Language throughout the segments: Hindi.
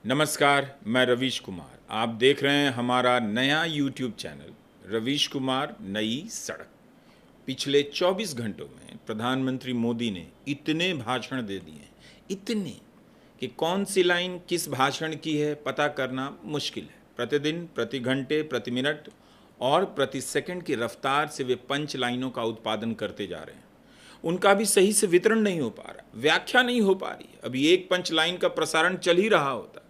नमस्कार, मैं रवीश कुमार। आप देख रहे हैं हमारा नया यूट्यूब चैनल रवीश कुमार नई सड़क। पिछले 24 घंटों में प्रधानमंत्री मोदी ने इतने भाषण दे दिए हैं, इतने कि कौन सी लाइन किस भाषण की है पता करना मुश्किल है। प्रतिदिन, प्रति घंटे, प्रति मिनट और प्रति सेकंड की रफ्तार से वे पंच लाइनों का उत्पादन करते जा रहे हैं। उनका भी सही से वितरण नहीं हो पा रहा, व्याख्या नहीं हो पा रही। अभी एक पंच लाइन का प्रसारण चल ही रहा होता है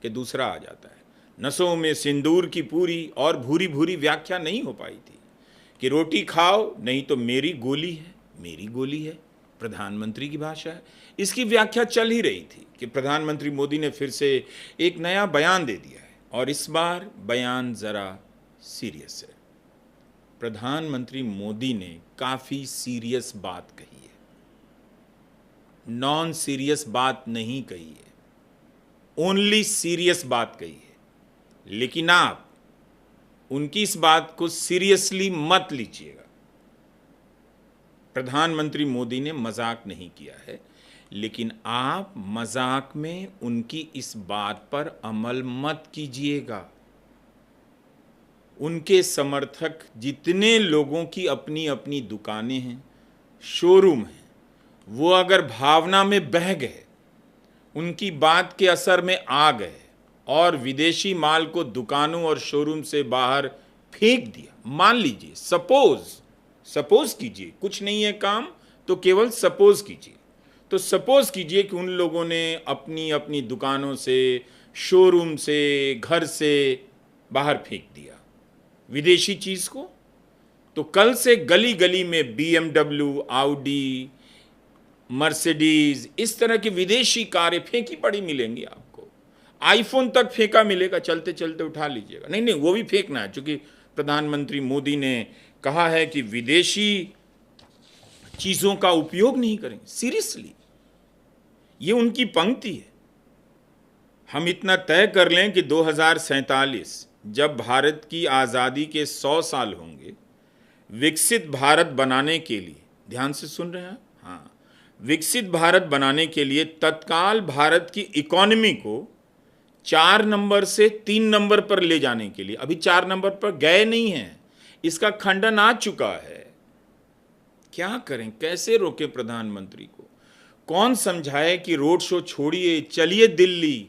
कि दूसरा आ जाता है। नसों में सिंदूर की पूरी और भूरी भूरी व्याख्या नहीं हो पाई थी कि रोटी खाओ नहीं तो मेरी गोली है, मेरी गोली है प्रधानमंत्री की भाषा है। इसकी व्याख्या चल ही रही थी कि प्रधानमंत्री मोदी ने फिर से एक नया बयान दे दिया है और इस बार बयान जरा सीरियस है। प्रधानमंत्री मोदी ने काफी सीरियस बात कही है, नॉन सीरियस बात नहीं कही है, ओनली सीरियस बात कही है। लेकिन आप उनकी इस बात को सीरियसली मत लीजिएगा। प्रधानमंत्री मोदी ने मजाक नहीं किया है, लेकिन आप मजाक में उनकी इस बात पर अमल मत कीजिएगा। उनके समर्थक जितने लोगों की अपनी अपनी दुकानें हैं, शोरूम हैं, वो अगर भावना में बह गए, उनकी बात के असर में आ गए और विदेशी माल को दुकानों और शोरूम से बाहर फेंक दिया, मान लीजिए, सपोज कीजिए, कुछ नहीं है काम तो केवल सपोज कीजिए, तो सपोज कीजिए कि उन लोगों ने अपनी अपनी दुकानों से, शोरूम से, घर से बाहर फेंक दिया विदेशी चीज को, तो कल से गली गली में BMW, आउडी, मर्सिडीज, इस तरह की विदेशी कारें फेंकी पड़ी मिलेंगी आपको। आईफोन तक फेंका मिलेगा, चलते चलते उठा लीजिएगा। नहीं, वो भी फेंकना है, क्योंकि प्रधानमंत्री मोदी ने कहा है कि विदेशी चीजों का उपयोग नहीं करेंगे। सीरियसली, ये उनकी पंक्ति है। हम इतना तय कर लें कि 2047 जब भारत की आजादी के 100 साल होंगे, विकसित भारत बनाने के लिए, ध्यान से सुन रहे हैं, हाँ, विकसित भारत बनाने के लिए तत्काल भारत की इकोनॉमी को 4 नंबर से 3 नंबर पर ले जाने के लिए, अभी 4 नंबर पर गए नहीं हैं, इसका खंडन आ चुका है। क्या करें, कैसे रोके प्रधानमंत्री को? कौन समझाए कि रोड शो छोड़िए, चलिए दिल्ली,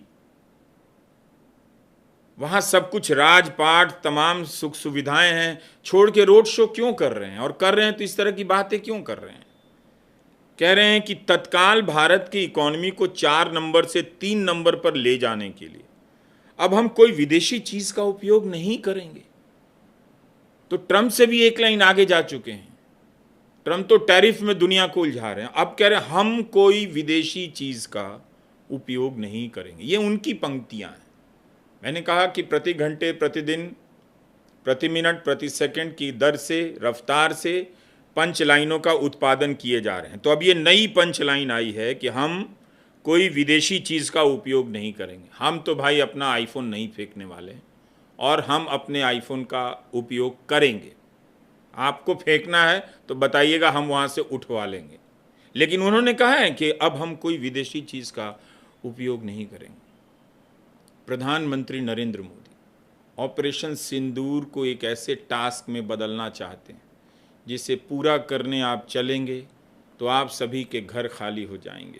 वहां सब कुछ राजपाट, तमाम सुख सुविधाएं हैं, छोड़ के रोड शो क्यों कर रहे हैं? और कर रहे हैं तो इस तरह की बातें क्यों कर रहे हैं? कह रहे हैं कि तत्काल भारत की इकोनॉमी को 4 नंबर से 3 नंबर पर ले जाने के लिए अब हम कोई विदेशी चीज का उपयोग नहीं करेंगे। तो ट्रंप से भी एक लाइन आगे जा चुके हैं। ट्रंप तो टैरिफ में दुनिया को उलझा रहे हैं, अब कह रहे हैं हम कोई विदेशी चीज का उपयोग नहीं करेंगे। ये उनकी पंक्तियां हैं। मैंने कहा कि प्रति घंटे, प्रतिदिन, प्रति मिनट, प्रति सेकंड की दर से, रफ्तार से पंच लाइनों का उत्पादन किए जा रहे हैं। तो अब ये नई पंच लाइन आई है कि हम कोई विदेशी चीज़ का उपयोग नहीं करेंगे। हम तो भाई अपना आईफोन नहीं फेंकने वाले और हम अपने आईफोन का उपयोग करेंगे। आपको फेंकना है तो बताइएगा, हम वहाँ से उठवा लेंगे। लेकिन उन्होंने कहा है कि अब हम कोई विदेशी चीज़ का उपयोग नहीं करेंगे। प्रधानमंत्री नरेंद्र मोदी ऑपरेशन सिंदूर को एक ऐसे टास्क में बदलना चाहते हैं जिसे पूरा करने आप चलेंगे तो आप सभी के घर खाली हो जाएंगे।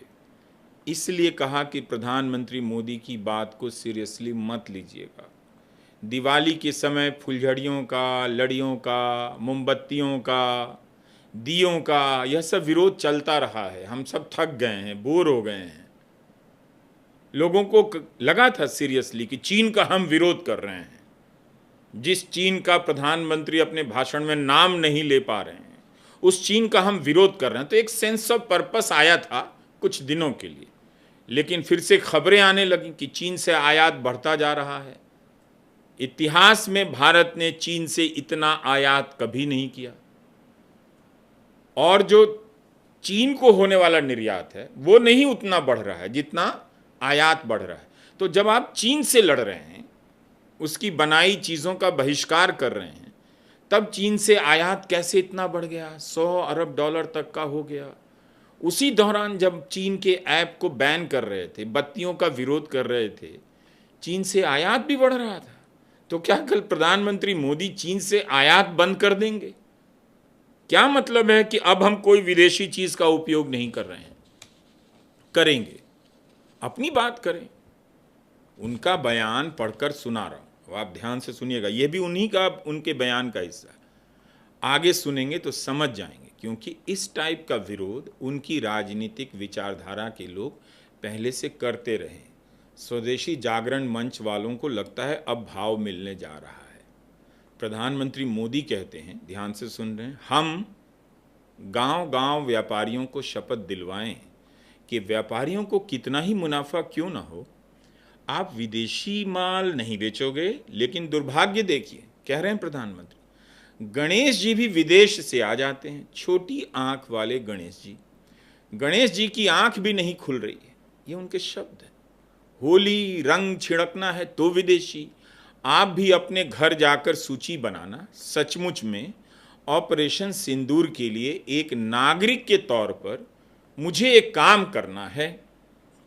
इसलिए कहा कि प्रधानमंत्री मोदी की बात को सीरियसली मत लीजिएगा। दिवाली के समय फुलझड़ियों का, लड़ियों का, मोमबत्तियों का, दियों का, यह सब विरोध चलता रहा है। हम सब थक गए हैं, बोर हो गए हैं। लोगों को लगा था सीरियसली कि चीन का हम विरोध कर रहे हैं। जिस चीन का प्रधानमंत्री अपने भाषण में नाम नहीं ले पा रहे हैं, उस चीन का हम विरोध कर रहे हैं। तो एक सेंस ऑफ पर्पस आया था कुछ दिनों के लिए, लेकिन फिर से खबरें आने लगी कि चीन से आयात बढ़ता जा रहा है। इतिहास में भारत ने चीन से इतना आयात कभी नहीं किया, और जो चीन को होने वाला निर्यात है वो नहीं उतना बढ़ रहा है जितना आयात बढ़ रहा है। तो जब आप चीन से लड़ रहे हैं, उसकी बनाई चीज़ों का बहिष्कार कर रहे हैं, तब चीन से आयात कैसे इतना बढ़ गया? $100 अरब तक का हो गया। उसी दौरान जब चीन के ऐप को बैन कर रहे थे, बत्तियों का विरोध कर रहे थे, चीन से आयात भी बढ़ रहा था। तो क्या कल प्रधानमंत्री मोदी चीन से आयात बंद कर देंगे? क्या मतलब है कि अब हम कोई विदेशी चीज का उपयोग नहीं कर रहे हैं? करेंगे, अपनी बात करें। उनका बयान पढ़कर सुना रहा हूं, आप ध्यान से सुनिएगा, यह भी उन्हीं का, उनके बयान का हिस्सा है। आगे सुनेंगे तो समझ जाएंगे, क्योंकि इस टाइप का विरोध उनकी राजनीतिक विचारधारा के लोग पहले से करते रहे। स्वदेशी जागरण मंच वालों को लगता है अब भाव मिलने जा रहा है। प्रधानमंत्री मोदी कहते हैं, ध्यान से सुन रहे हैं, हम गांव-गांव व्यापारियों को शपथ दिलवाएं कि व्यापारियों को कितना ही मुनाफा क्यों ना हो, आप विदेशी माल नहीं बेचोगे। लेकिन दुर्भाग्य देखिए, कह रहे हैं प्रधानमंत्री, गणेश जी भी विदेश से आ जाते हैं। छोटी आंख वाले गणेश जी, गणेश जी की आंख भी नहीं खुल रही है, ये उनके शब्द हैं। होली रंग छिड़कना है तो विदेशी। आप भी अपने घर जाकर सूची बनाना। सचमुच में ऑपरेशन सिंदूर के लिए एक नागरिक के तौर पर मुझे एक काम करना है,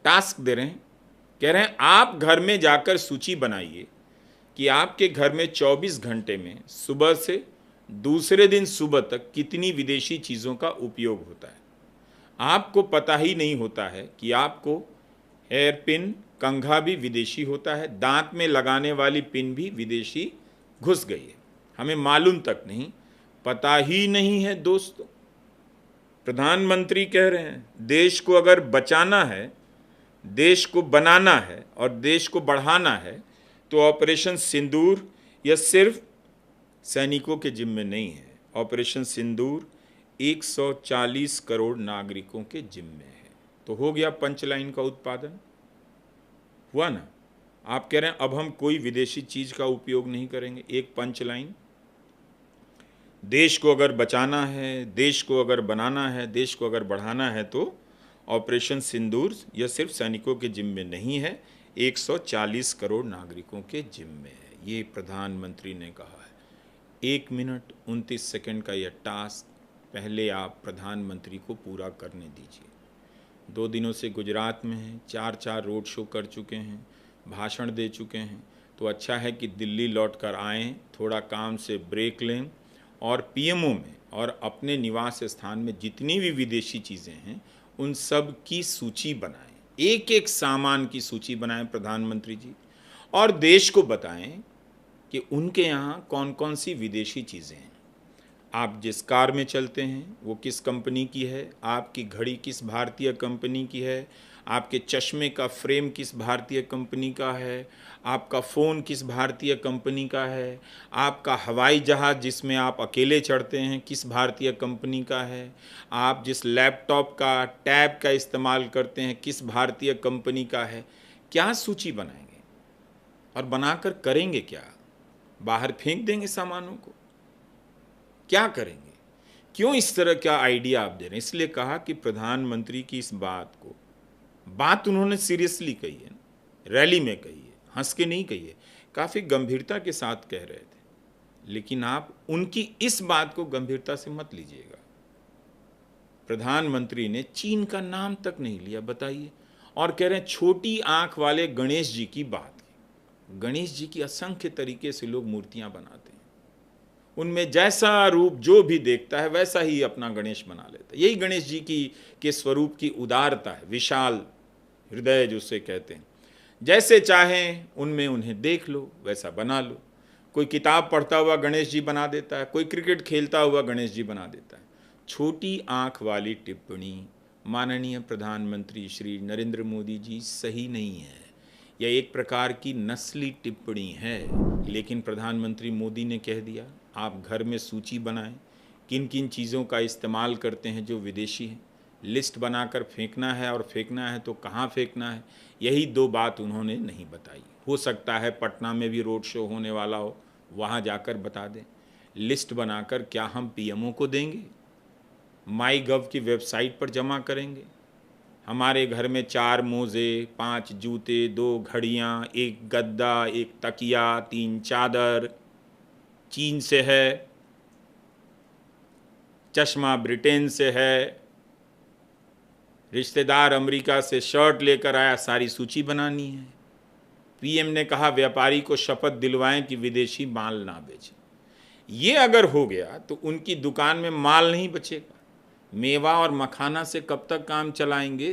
टास्क दे रहे हैं। कह रहे हैं आप घर में जाकर सूची बनाइए कि आपके घर में 24 घंटे में सुबह से दूसरे दिन सुबह तक कितनी विदेशी चीज़ों का उपयोग होता है। आपको पता ही नहीं होता है कि आपको हेयर पिन, कंघा भी विदेशी होता है, दांत में लगाने वाली पिन भी विदेशी घुस गई है, हमें मालूम तक नहीं, पता ही नहीं है दोस्तों। प्रधानमंत्री कह रहे हैं देश को अगर बचाना है, देश को बनाना है और देश को बढ़ाना है तो ऑपरेशन सिंदूर यह सिर्फ सैनिकों के जिम्मे नहीं है। ऑपरेशन सिंदूर 140 करोड़ नागरिकों के जिम्मे है। तो हो गया पंचलाइन का उत्पादन, हुआ ना? आप कह रहे हैं अब हम कोई विदेशी चीज का उपयोग नहीं करेंगे। एक पंचलाइन, देश को अगर बचाना है, देश को अगर बनाना है, देश को अगर बढ़ाना है तो ऑपरेशन सिंदूर यह सिर्फ सैनिकों के जिम्मे नहीं है, 140 करोड़ नागरिकों के जिम्मे है। ये प्रधानमंत्री ने कहा है। 1 मिनट 29 सेकंड का यह टास्क पहले आप प्रधानमंत्री को पूरा करने दीजिए। 2 दिनों से गुजरात में हैं, 4 रोड शो कर चुके हैं, भाषण दे चुके हैं। तो अच्छा है कि दिल्ली लौट कर आएँ, थोड़ा काम से ब्रेक लें और पीएमओ में और अपने निवास स्थान में जितनी भी विदेशी चीज़ें हैं उन सब की सूची बनाएं। एक एक सामान की सूची बनाएं प्रधानमंत्री जी, और देश को बताएं कि उनके यहाँ कौन कौन सी विदेशी चीज़ें हैं। आप जिस कार में चलते हैं वो किस कंपनी की है, आपकी घड़ी किस भारतीय कंपनी की है, आपके चश्मे का फ्रेम किस भारतीय कंपनी का है, आपका फ़ोन किस भारतीय कंपनी का है, आपका हवाई जहाज़ जिसमें आप अकेले चढ़ते हैं किस भारतीय कंपनी का है, आप जिस लैपटॉप का टैब का इस्तेमाल करते हैं किस भारतीय कंपनी का है। क्या सूची बनाएंगे और बनाकर करेंगे क्या? बाहर फेंक देंगे सामानों को? क्या करेंगे? क्यों इस तरह का आइडिया आप दे रहे हैं? इसलिए कहा कि प्रधानमंत्री की इस बात उन्होंने सीरियसली कही है, रैली में कही है, हंस के नहीं कही है, काफ़ी गंभीरता के साथ कह रहे थे। लेकिन आप उनकी इस बात को गंभीरता से मत लीजिएगा। प्रधानमंत्री ने चीन का नाम तक नहीं लिया, बताइए, और कह रहे हैं छोटी आंख वाले गणेश जी की बात की। गणेश जी की असंख्य तरीके से लोग मूर्तियां बनाते हैं, उनमें जैसा रूप जो भी देखता है वैसा ही अपना गणेश बना लेता है। यही गणेश जी के स्वरूप की उदारता है, विशाल हृदय जिसे कहते हैं। जैसे चाहें उनमें उन्हें देख लो, वैसा बना लो। कोई किताब पढ़ता हुआ गणेश जी बना देता है, कोई क्रिकेट खेलता हुआ गणेश जी बना देता है। छोटी आंख वाली टिप्पणी माननीय प्रधानमंत्री श्री नरेंद्र मोदी जी सही नहीं है। यह एक प्रकार की नस्ली टिप्पणी है। लेकिन प्रधानमंत्री मोदी ने कह दिया, आप घर में सूची बनाएं, किन किन चीज़ों का इस्तेमाल करते हैं जो विदेशी हैं, लिस्ट बनाकर फेंकना है, और फेंकना है तो कहाँ फेंकना है। यही 2 बात उन्होंने नहीं बताई। हो सकता है पटना में भी रोड शो होने वाला हो, वहाँ जाकर बता दें। लिस्ट बनाकर क्या हम पीएमओ को देंगे? माईगव की वेबसाइट पर जमा करेंगे? हमारे घर में 4 मोज़े, 5 जूते, 2 घड़ियाँ, 1 गद्दा, 1 तकिया, 3 चादर चीन से है, चश्मा ब्रिटेन से है, रिश्तेदार अमेरिका से शर्ट लेकर आया, सारी सूची बनानी है। पीएम ने कहा व्यापारी को शपथ दिलवाएं कि विदेशी माल ना बेचें। ये अगर हो गया तो उनकी दुकान में माल नहीं बचेगा। मेवा और मखाना से कब तक काम चलाएंगे?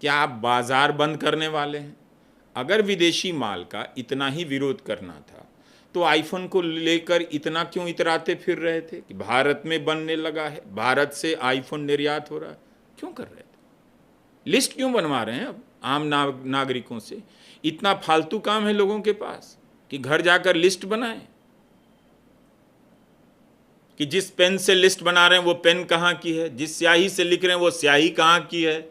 क्या आप बाजार बंद करने वाले हैं? अगर विदेशी माल का इतना ही विरोध करना था तो आईफोन को लेकर इतना क्यों इतराते फिर रहे थे कि भारत में बनने लगा है, भारत से आईफोन निर्यात हो रहा है? क्यों कर रहे थे? लिस्ट क्यों बनवा रहे हैं अब आम नागरिकों से? इतना फालतू काम है लोगों के पास कि घर जाकर लिस्ट बनाएं कि जिस पेन से लिस्ट बना रहे हैं वो पेन कहाँ की है, जिस स्याही से लिख रहे हैं वो स्याही कहाँ की है,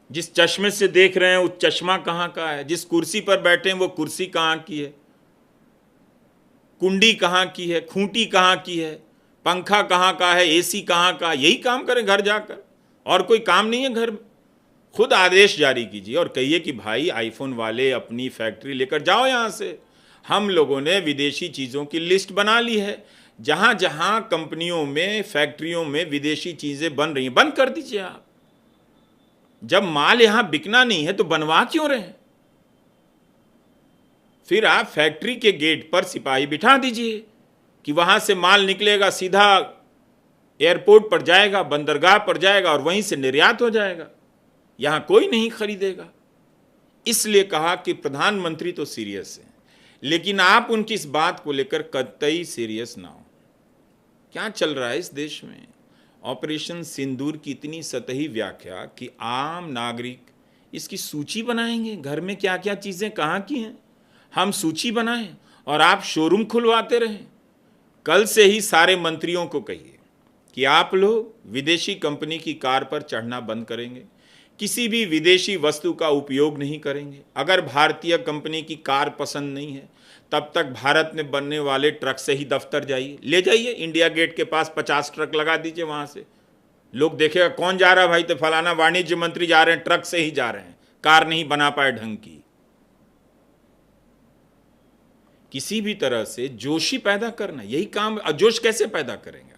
जिस चश्मे से देख रहे हैं वो चश्मा कहाँ का है, जिस कुर्सी पर बैठे हैं वो कुर्सी कहाँ की है, कुंडी कहाँ की है, खूंटी कहाँ की है, पंखा कहाँ का है, एसी कहाँ का। यही काम करें घर जाकर, और कोई काम नहीं है घर में। खुद आदेश जारी कीजिए और कहिए कि भाई आईफोन वाले अपनी फैक्ट्री लेकर जाओ यहाँ से। हम लोगों ने विदेशी चीज़ों की लिस्ट बना ली है। जहाँ जहाँ कंपनियों में, फैक्ट्रियों में विदेशी चीज़ें बन रही हैं, बंद कर दीजिए आप। जब माल यहाँ बिकना नहीं है तो बनवा क्यों रहे हैं? फिर आप फैक्ट्री के गेट पर सिपाही बिठा दीजिए कि वहाँ से माल निकलेगा, सीधा एयरपोर्ट पर जाएगा, बंदरगाह पर जाएगा और वहीं से निर्यात हो जाएगा। यहाँ कोई नहीं खरीदेगा। इसलिए कहा कि प्रधानमंत्री तो सीरियस है, लेकिन आप उनकी इस बात को लेकर कतई सीरियस ना हो। क्या चल रहा है इस देश में? ऑपरेशन सिंदूर की इतनी सतही व्याख्या कि आम नागरिक इसकी सूची बनाएंगे, घर में क्या क्या चीज़ें कहाँ की हैं, हम सूची बनाएं और आप शोरूम खुलवाते रहें। कल से ही सारे मंत्रियों को कहिए कि आप लोग विदेशी कंपनी की कार पर चढ़ना बंद करेंगे, किसी भी विदेशी वस्तु का उपयोग नहीं करेंगे। अगर भारतीय कंपनी की कार पसंद नहीं है तब तक भारत में बनने वाले ट्रक से ही दफ्तर जाइए, ले जाइए इंडिया गेट के पास 50 ट्रक लगा दीजिए। वहाँ से लोग देखेगा कौन जा रहा है भाई, तो फलाना वाणिज्य मंत्री जा रहे हैं, ट्रक से ही जा रहे हैं, कार नहीं बना पाए ढंग की। किसी भी तरह से जोशी पैदा करना, यही काम। जोश कैसे पैदा करेंगे?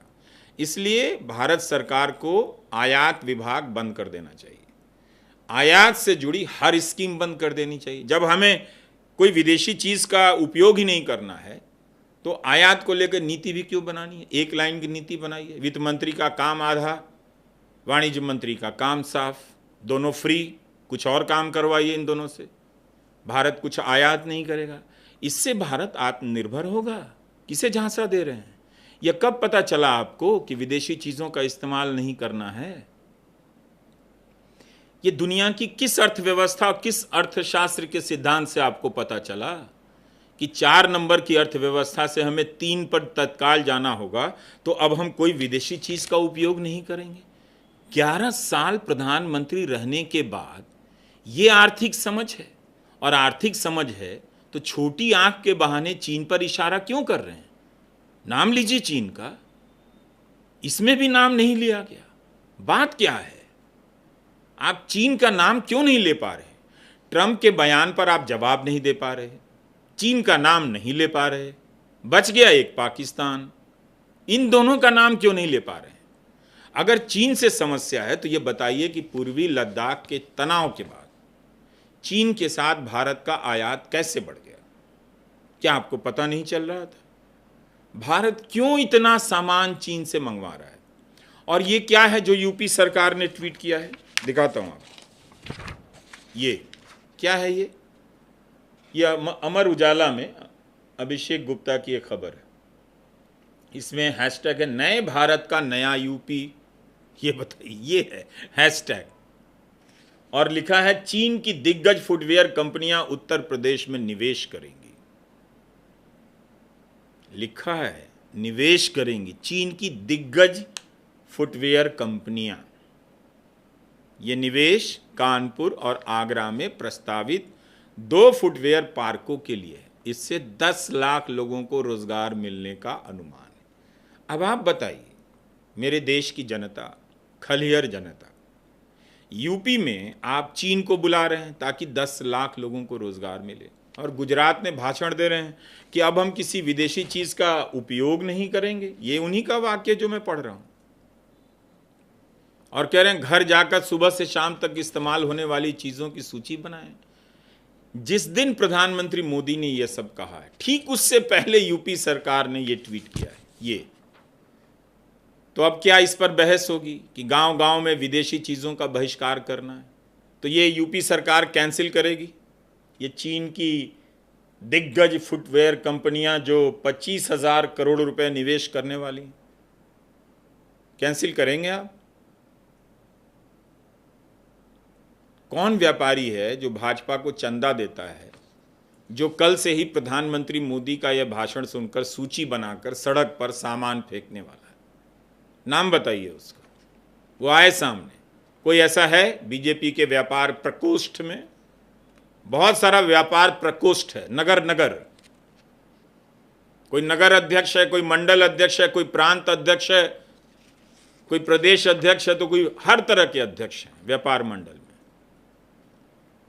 इसलिए भारत सरकार को आयात विभाग बंद कर देना चाहिए। आयात से जुड़ी हर स्कीम बंद कर देनी चाहिए। जब हमें कोई विदेशी चीज़ का उपयोग ही नहीं करना है तो आयात को लेकर नीति भी क्यों बनानी है? एक लाइन की नीति बनाइए। वित्त मंत्री का काम आधा, वाणिज्य मंत्री का काम साफ, दोनों फ्री। कुछ और काम करवाइए इन दोनों से। भारत कुछ आयात नहीं करेगा, इससे भारत आत्मनिर्भर होगा। किसे झांसा दे रहे हैं? यह कब पता चला आपको कि विदेशी चीज़ों का इस्तेमाल नहीं करना है? ये दुनिया की किस अर्थव्यवस्था और किस अर्थशास्त्र के सिद्धांत से आपको पता चला कि 4 नंबर की अर्थव्यवस्था से हमें 3 पर तत्काल जाना होगा, तो अब हम कोई विदेशी चीज़ का उपयोग नहीं करेंगे? 11 साल प्रधानमंत्री रहने के बाद ये आर्थिक समझ है। और आर्थिक समझ है तो छोटी आंख के बहाने चीन पर इशारा क्यों कर रहे हैं? नाम लीजिए चीन का, इसमें भी नाम नहीं लिया गया। बात क्या है? आप चीन का नाम क्यों नहीं ले पा रहे? ट्रंप के बयान पर आप जवाब नहीं दे पा रहे, चीन का नाम नहीं ले पा रहे, बच गया एक पाकिस्तान। इन दोनों का नाम क्यों नहीं ले पा रहे? अगर चीन से समस्या है तो ये बताइए कि पूर्वी लद्दाख के तनाव के बाद चीन के साथ भारत का आयात कैसे बढ़ गया? क्या आपको पता नहीं चल रहा था? भारत क्यों इतना सामान चीन से मंगवा रहा है? और ये क्या है जो यूपी सरकार ने ट्वीट किया है? दिखाता हूं आपको। ये क्या है? ये अमर उजाला में अभिषेक गुप्ता की एक खबर है। इसमें हैशटैग है नए भारत का नया यूपी। ये बताइए, ये है हैशटैग। और लिखा है चीन की दिग्गज फुटवेयर कंपनियां उत्तर प्रदेश में निवेश करेंगी। लिखा है निवेश करेंगी चीन की दिग्गज फुटवेयर कंपनियां। ये निवेश कानपुर और आगरा में प्रस्तावित 2 फुटवेयर पार्कों के लिए है। इससे 10 लाख लोगों को रोजगार मिलने का अनुमान है। अब आप बताइए मेरे देश की जनता, खलिहर जनता, यूपी में आप चीन को बुला रहे हैं ताकि 10 लाख लोगों को रोजगार मिले, और गुजरात में भाषण दे रहे हैं कि अब हम किसी विदेशी चीज का उपयोग नहीं करेंगे। ये उन्हीं का वाक्य जो मैं पढ़ रहा हूं। और कह रहे हैं घर जाकर सुबह से शाम तक इस्तेमाल होने वाली चीज़ों की सूची बनाएं। जिस दिन प्रधानमंत्री मोदी ने यह सब कहा है, ठीक उससे पहले यूपी सरकार ने यह ट्वीट किया है। ये तो अब क्या इस पर बहस होगी कि गांव गांव में विदेशी चीज़ों का बहिष्कार करना है, तो ये यूपी सरकार कैंसिल करेगी। ये चीन की दिग्गज फुटवेयर कंपनियां जो 25,000 करोड़ रुपए निवेश करने वाली, कैंसिल करेंगे आप? कौन व्यापारी है जो भाजपा को चंदा देता है, जो कल से ही प्रधानमंत्री मोदी का यह भाषण सुनकर सूची बनाकर सड़क पर सामान फेंकने वाला है? नाम बताइए उसका, वो आए सामने। कोई ऐसा है बीजेपी के व्यापार प्रकोष्ठ में? बहुत सारा व्यापार प्रकोष्ठ है, नगर नगर। कोई नगर अध्यक्ष है, कोई मंडल अध्यक्ष है, कोई प्रांत अध्यक्ष है, कोई प्रदेश अध्यक्ष है, तो कोई हर तरह के अध्यक्ष हैं व्यापार मंडल में।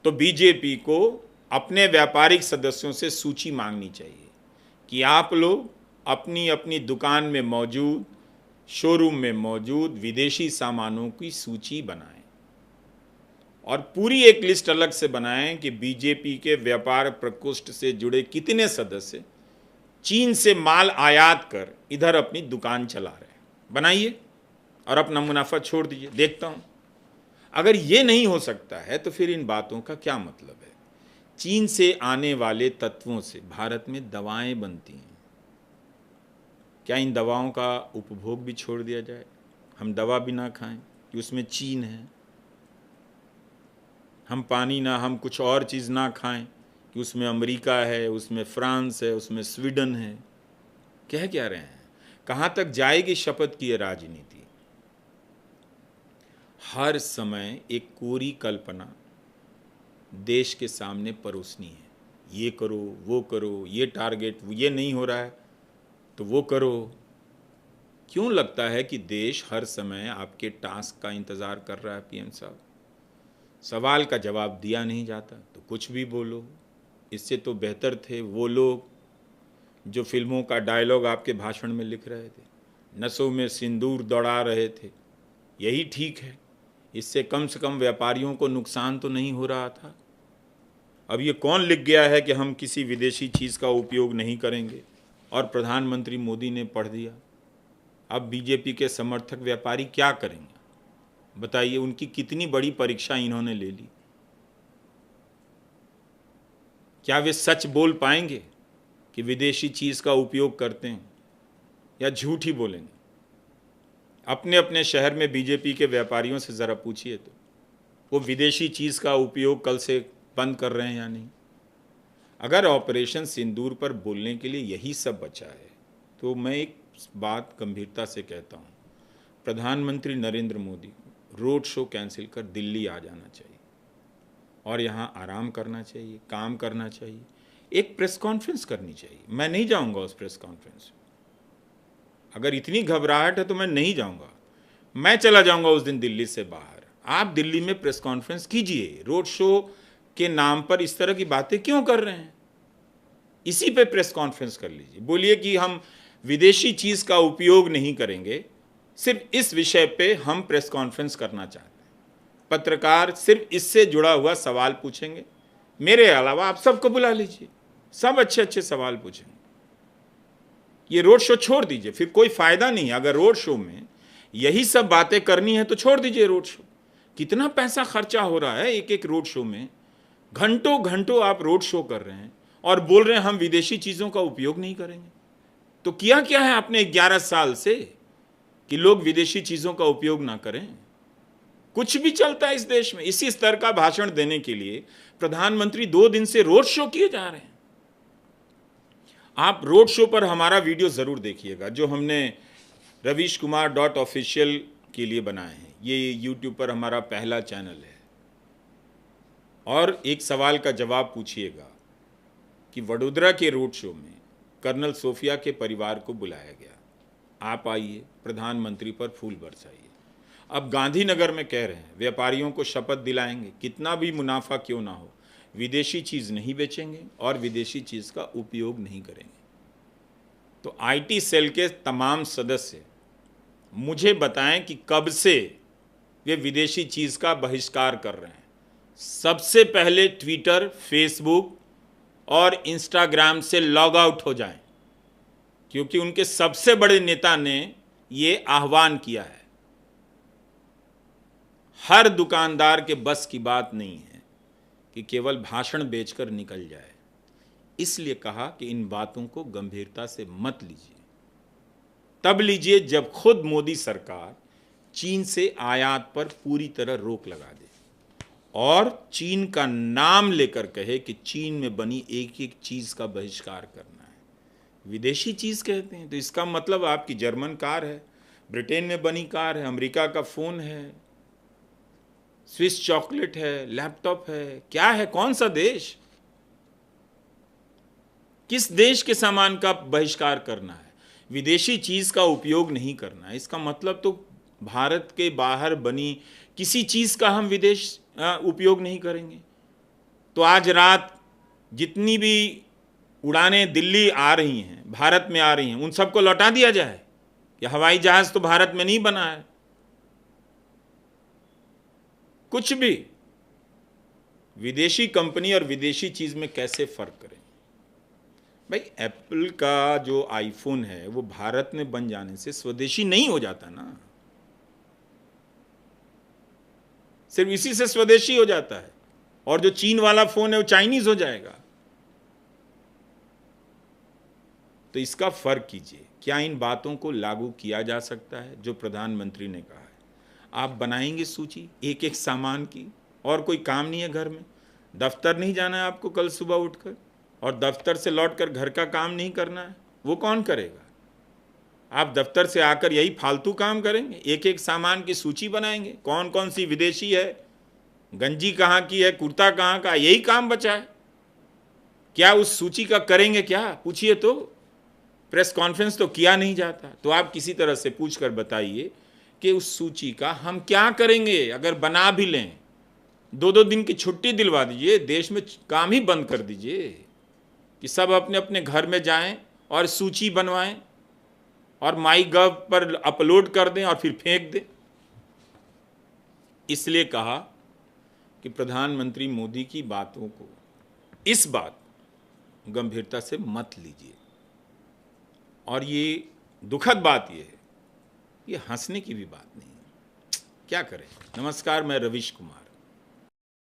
तो बीजेपी को अपने व्यापारिक सदस्यों से सूची मांगनी चाहिए कि आप लोग अपनी अपनी दुकान में मौजूद, शोरूम में मौजूद विदेशी सामानों की सूची बनाएं और पूरी एक लिस्ट अलग से बनाएं कि बीजेपी के व्यापार प्रकोष्ठ से जुड़े कितने सदस्य चीन से माल आयात कर इधर अपनी दुकान चला रहे हैं। बनाइए और अपना मुनाफा छोड़ दीजिए, देखता हूं। अगर ये नहीं हो सकता है तो फिर इन बातों का क्या मतलब है? चीन से आने वाले तत्वों से भारत में दवाएं बनती हैं, क्या इन दवाओं का उपभोग भी छोड़ दिया जाए? हम दवा भी ना खाएं कि उसमें चीन है, हम पानी ना, हम कुछ और चीज़ ना खाएं कि उसमें अमेरिका है, उसमें फ्रांस है, उसमें स्वीडन है। कह क्या रहे हैं? कहाँ तक जाएगी शपथ की ये राजनीति? हर समय एक कोरी कल्पना देश के सामने परोसनी है, ये करो, वो करो, ये टारगेट, ये नहीं हो रहा है तो वो करो। क्यों लगता है कि देश हर समय आपके टास्क का इंतज़ार कर रहा है? पीएम साहब, सवाल का जवाब दिया नहीं जाता तो कुछ भी बोलो। इससे तो बेहतर थे वो लोग जो फिल्मों का डायलॉग आपके भाषण में लिख रहे थे, नसों में सिंदूर दौड़ा रहे थे। यही ठीक है, इससे कम से कम व्यापारियों को नुकसान तो नहीं हो रहा था। अब ये कौन लिख गया है कि हम किसी विदेशी चीज़ का उपयोग नहीं करेंगे, और प्रधानमंत्री मोदी ने पढ़ दिया। अब बीजेपी के समर्थक व्यापारी क्या करेंगे बताइए? उनकी कितनी बड़ी परीक्षा इन्होंने ले ली। क्या वे सच बोल पाएंगे कि विदेशी चीज़ का उपयोग करते हैं, या झूठ ही बोलेंगे? अपने अपने शहर में बीजेपी के व्यापारियों से ज़रा पूछिए तो वो विदेशी चीज़ का उपयोग कल से बंद कर रहे हैं या नहीं। अगर ऑपरेशन सिंदूर पर बोलने के लिए यही सब बचा है तो मैं एक बात गंभीरता से कहता हूँ, प्रधानमंत्री Narendra Modi road show cancel कर दिल्ली आ जाना चाहिए और यहाँ आराम करना चाहिए, काम करना चाहिए, एक प्रेस कॉन्फ्रेंस करनी चाहिए। मैं नहीं जाऊँगा उस प्रेस कॉन्फ्रेंस में, अगर इतनी घबराहट है तो मैं नहीं जाऊँगा। मैं चला जाऊँगा उस दिन दिल्ली से बाहर। आप दिल्ली में प्रेस कॉन्फ्रेंस कीजिए, रोड शो के नाम पर इस तरह की बातें क्यों कर रहे हैं? इसी पे प्रेस कॉन्फ्रेंस कर लीजिए, बोलिए कि हम विदेशी चीज़ का उपयोग नहीं करेंगे, सिर्फ इस विषय पे हम प्रेस कॉन्फ्रेंस करना चाहते हैं। पत्रकार सिर्फ इससे जुड़ा हुआ सवाल पूछेंगे, मेरे अलावा आप सबको बुला लीजिए, सब अच्छे अच्छे सवाल पूछेंगे। ये रोड शो छोड़ दीजिए, फिर कोई फायदा नहीं। अगर रोड शो में यही सब बातें करनी है तो छोड़ दीजिए रोड शो। कितना पैसा खर्चा हो रहा है एक एक रोड शो में, घंटों घंटों आप रोड शो कर रहे हैं और बोल रहे हैं हम विदेशी चीज़ों का उपयोग नहीं करेंगे। तो किया क्या है आपने 11 साल से कि लोग विदेशी चीज़ों का उपयोग ना करें? कुछ भी चलता है इस देश में। इसी स्तर का भाषण देने के लिए प्रधानमंत्री 2 दिन से रोड शो किए जा रहे हैं। आप रोड शो पर हमारा वीडियो ज़रूर देखिएगा जो हमने raviskumar.official के लिए बनाए हैं। ये YouTube पर हमारा पहला चैनल है। और एक सवाल का जवाब पूछिएगा कि वडोदरा के रोड शो में कर्नल सोफिया के परिवार को बुलाया गया, आप आइए, प्रधानमंत्री पर फूल बरसाइए। अब गांधीनगर में कह रहे हैं व्यापारियों को शपथ दिलाएंगे, कितना भी मुनाफा क्यों ना हो, विदेशी चीज़ नहीं बेचेंगे और विदेशी चीज़ का उपयोग नहीं करेंगे। तो आईटी सेल के तमाम सदस्य मुझे बताएं कि कब से वे विदेशी चीज़ का बहिष्कार कर रहे हैं। सबसे पहले ट्विटर, फेसबुक और इंस्टाग्राम से लॉग आउट हो जाएं, क्योंकि उनके सबसे बड़े नेता ने ये आह्वान किया है। हर दुकानदार के बस की बात नहीं है कि केवल भाषण बेचकर निकल जाए, इसलिए कहा कि इन बातों को गंभीरता से मत लीजिए। तब लीजिए जब खुद मोदी सरकार चीन से आयात पर पूरी तरह रोक लगा दे और चीन का नाम लेकर कहे कि चीन में बनी एक एक चीज का बहिष्कार करना है। विदेशी चीज कहते हैं तो इसका मतलब आपकी जर्मन कार है, ब्रिटेन में बनी कार है, अमेरिका का फोन है, स्विस चॉकलेट है, लैपटॉप है, क्या है, कौन सा देश, किस देश के सामान का बहिष्कार करना है? विदेशी चीज का उपयोग नहीं करना है। इसका मतलब तो भारत के बाहर बनी किसी चीज का हम विदेश उपयोग नहीं करेंगे। तो आज रात जितनी भी उड़ानें दिल्ली आ रही हैं, भारत में आ रही हैं, उन सबको लौटा दिया जाए कि हवाई जहाज तो भारत में नहीं बना है। कुछ भी विदेशी कंपनी और विदेशी चीज में कैसे फर्क करें? भाई, एप्पल का जो आईफोन है वो भारत में बन जाने से स्वदेशी नहीं हो जाता ना, सिर्फ इसी से स्वदेशी हो जाता है। और जो चीन वाला फोन है वो चाइनीज हो जाएगा। तो इसका फर्क कीजिए। क्या इन बातों को लागू किया जा सकता है जो प्रधानमंत्री ने कहा है? आप बनाएंगे सूची एक एक सामान की, और कोई काम नहीं है घर में, दफ्तर नहीं जाना है आपको कल सुबह उठकर, और दफ्तर से लौटकर घर का काम नहीं करना है, वो कौन करेगा? आप दफ्तर से आकर यही फालतू काम करेंगे, एक एक सामान की सूची बनाएंगे, कौन कौन सी विदेशी है, गंजी कहाँ की है, कुर्ता कहाँ का, यही काम बचा है। क्या उस सूची का करेंगे? क्या पूछिए तो। प्रेस कॉन्फ्रेंस तो किया नहीं जाता, तो आप किसी तरह से पूछ कर बताइए कि उस सूची का हम क्या करेंगे। अगर बना भी लें, 2-2 दिन की छुट्टी दिलवा दीजिए, देश में काम ही बंद कर दीजिए कि सब अपने अपने घर में जाएं और सूची बनवाएं और माईगव पर अपलोड कर दें और फिर फेंक दें। इसलिए कहा कि प्रधानमंत्री मोदी की बातों को, इस बात गंभीरता से मत लीजिए। और ये दुखद बात ये है, ये हंसने की भी बात नहीं है। क्या करें। नमस्कार, मैं रविश कुमार।